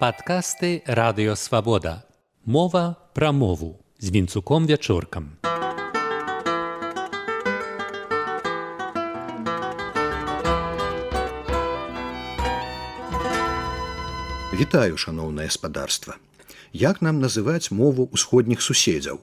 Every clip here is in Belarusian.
Падкасты Радыё Свабода. Мова пра мову з Вінцуком Вячоркам. Вітаю, шаноўнае спадарства. Як нам называць мову ўсходніх суседзяў?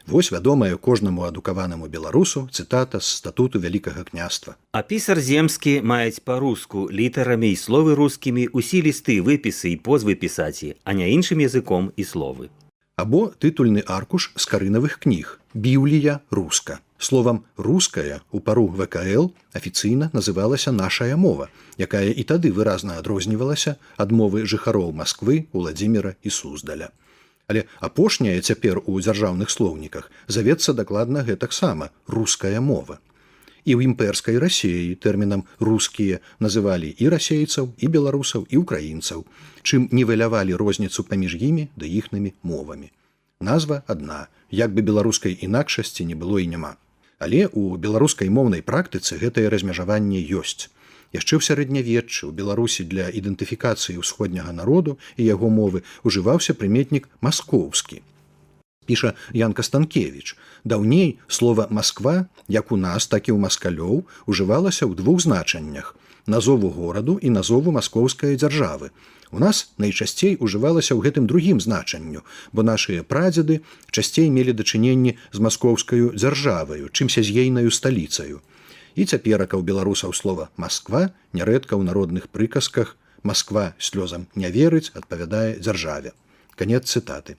Вось вядомая кожнаму адукаванаму беларусу цытата з статуту Вялікага княства. А пісар земскі маюць па-руску літарамі і словы рускімі усе лісты, выпісы і позвы пісаці, а не іншым языком і словы. Або тытульны аркуш з карынавых кніг «Біблія руска». Словам «руская» у пару ВКЛ афіцыйна называлася нашая мова, якая і тады выразна адрознівалася ад мовы жыхароў Масквы, Уладзіміра і Суздаля. Але апошняе цяпер у дзяржаўных слоўніках завецца дакладна гэтаксама руская мова. І ў імперскай Расіі тэрмінам «рускія» называлі і расейцаў, і беларусаў, і ўкраінцаў, чым нівелявалі розніцу паміж імі ды іхнымі мовамі. Назва адна, як бы беларускай інакшасці не было і няма. Але ў беларускай моўнай практыцы гэтае размежаванне ёсць. Яшчэ ў сярэднявеччы ў Беларусі для ідэнтыфікацыі ўсходняга народу і яго мовы ўжываўся прыметнік «маскоўскі». Піша Янка Станкевіч. Даўней слова «Масква», як у нас, так і ў маскалёў, ужывалася ў двух значаннях – назову гораду і назову маскоўскай дзяржавы. У нас найчасцей ужывалася ў гэтым другім значанню, бо нашыя прадзеды часцей мелі дачыненні з маскоўскаю дзяржаваю, чымся з ейнаю сталіцаю. І цяперака ў беларусаў слова «Масква» нярэдка ў народных прыказках «Масква слёзам не верыць» адпавядае дзяржаве. Канец цытаты.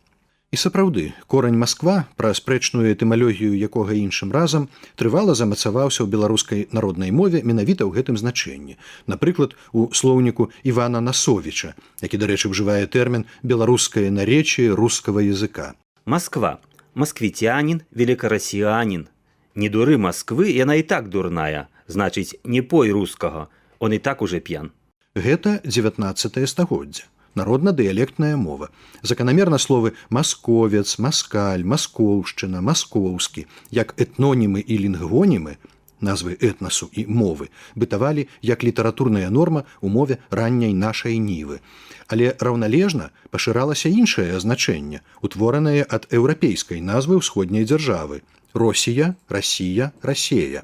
І сапраўды, корань «Масква», пра спрэчную этымалогію якога іншым разам, трывала замацаваўся ў беларускай народнай мове менавіта ў гэтым значэнні. Напрыклад, у слоўніку Івана Насовіча, які, дарэчы, ўжывае тэрмін «беларускае наречие рускага языка». Москва. Москвитянин, великороссиянин. Не дуры Москвы, яна і так дурная. Значыць, не пой рускага. Он і так уже п'ян. Гэта 19 стагоддзя. Народна-дыялектная мова. Заканамерна словы «масковец», «маскаль», «маскоўшчына», «маскоўскі», як этнонімы і лінгвонімы, назвы этнасу і мовы, бытавалі як літаратурная норма ў мове ранняй нашай нівы. Але раўналежна пашыралася іншае значэнне, утворанае ад еўрапейскай назвы ўсходняй дзяржавы – Росія, Расія, Расея.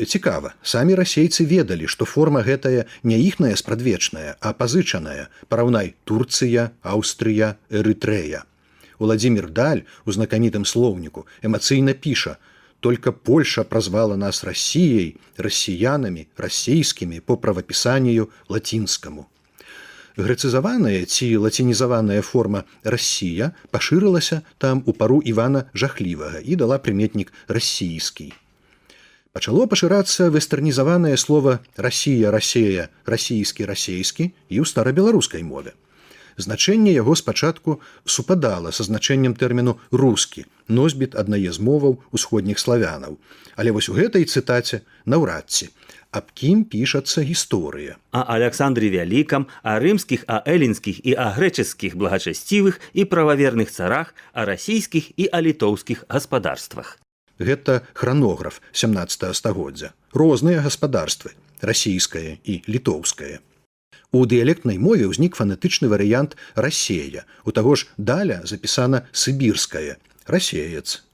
Цікава, самі расейцы ведалі, што форма гэтая не іхная спрадвечная, а пазычаная. Параўнай Турцыя, Аўстрыя, Эрытрэя. Уладзімір Даль у знакамітым слоўніку эмацыйна піша: «Только Польша прозвала нас Россией, россиянами, российскими по правописанию латинскому». Грэцызаваная ці лацінізаваная форма «Россия» пашырылася там у пару Івана Жахлівага і дала прыметнік «расійскі». Пачало пашырацца вестэрнізаванае слова «Расія», «Расея», «расійскі», «расейскі» і ў старабеларускай мове. Значэнне яго спачатку супадала са значэннем тэрміну «рускі», носьбіт аднае з моваў усходніх славянаў. Але вось у гэтай цытаце наўрад ці. Аб кім пішацца гісторыя. О Александре Вялікам, о рымскіх, о эллінскіх і о грэчаскіх благачасцівых і прававерных царах, о расійскіх і о літоўскіх гаспадарствах. Гэта хранограф 17 стагоддзя. Розныя гаспадарствы – расійскае і літоўскае. У дыялектнай мове ўзнік фанетычны варыянт «расея». У таго ж Даля запісана «сыбірскае» – «расеец».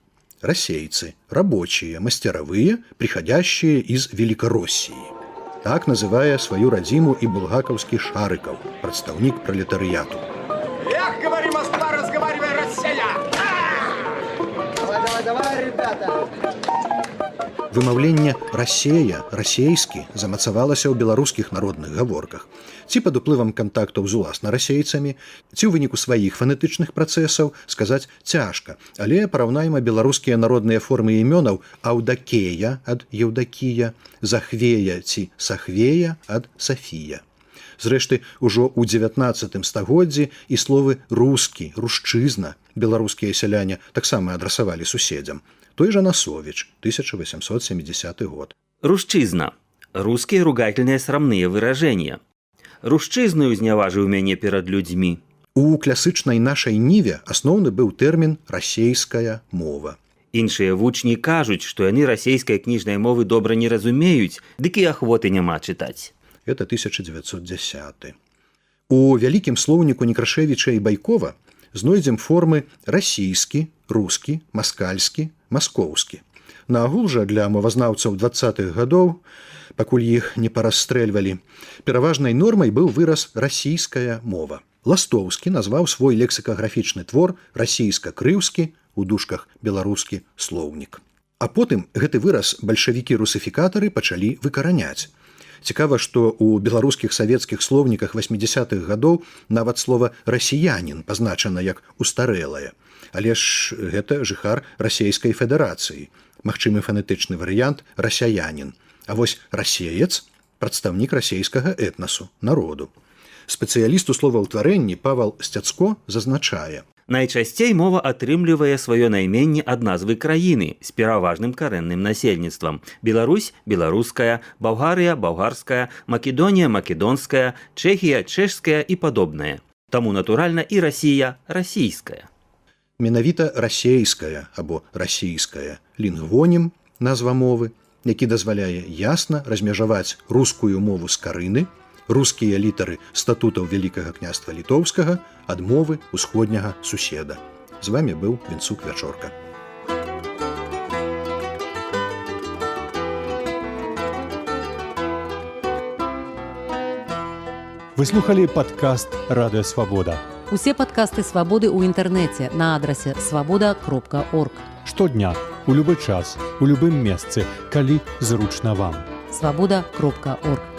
Расейцы – рабочие, мастеровые, приходящие из Великороссии. Так называе сваю радзіму і булгакаўскі Шарыкаў, прадстаўнік пролетарыяту. Эх, говори, Москва, разговаривай, Россия! Давай, ребята! Вымаўленне «расея», «расейскі» замацавалася ў беларускіх народных гаворках. Ці пад уплывам кантактаў з уласна расейцамі, ці ў выніку сваіх фанетычных працэсаў сказаць цяжка, але параўнайма беларускія народныя формы імёнаў «Аўдакея» ад «Еўдакія», «Захвея» ці «Сахвея» ад «Сафія». Зрэшты, ужо ў 19 стагоддзі і словы «рускі», «рушчызна» беларускія сяляне таксама адрасавалі суседзям. Той же Насович, 1870 год. Рушчызна. Русские ругательные срамные выражения. Рушчызнаю зняважыў мяне перад людзьмі. У класычнай нашай ніве асноўны быў тэрмін «расейская мова». Іншыя вучні кажуць, што яны расейскай кніжнай мовы добра не разумеюць, дык і ахвоты няма чытаць. Это 1910. У вялікім слоўніку Некрашевіча і Байкова знойдзем формы расійскі, рускі, маскальскі, маскоўскі. Наагул жа для мовазнаўцаў 20-х гадоў, пакуль іх не парасстрэльвалі, пераважнай нормай быў выраз расійская мова. Ластоўскі назваў свой лексікаграфічны твор расійска-крыўскі, у дужках беларускі слоўнік. А потым гэты выраз бальшавікі-русыфікатары пачалі выкараняць. Цікава, што ў беларускіх савецкіх слоўніках 80-х гадоў нават слова «расіянін» пазначана як устарэлае. Але ж гэта жыхар расійскай федэрацыі. Магчымы фанетычны варыянт «расяянін». А вось «расеец» – прадстаўнік расійскага этнасу, народу. Спецыяліст у словаўтварэнні Павал Сцяцко зазначае: Найчасцей мова атрымлівае сваё найменне ад назвы краіны з пераважным карэнным насельніцтвам. Беларусь – беларуская, Балгарыя – балгарская, Македонія – македонская, Чэхія – чэшская і падобнае. Таму, натуральна, і Расія – расійская. Менавіта расейская або расійская лінгвонім, назва мовы, які дазваляе ясна размежаваць рускую мову з карыны, рускія літары статутаў Вялікага княства Літоўскага ад мовы ўсходняга суседа. З вамі быў Вінцук Вячорка. Вы слухали падкаст «Радыё Свабода». Усе падкасты «Свабоды» ў інтэрнэце на адрасе свабода.орг. Штодня, у любы час, у любым месцы, калі зручна вам. Свабода.орг.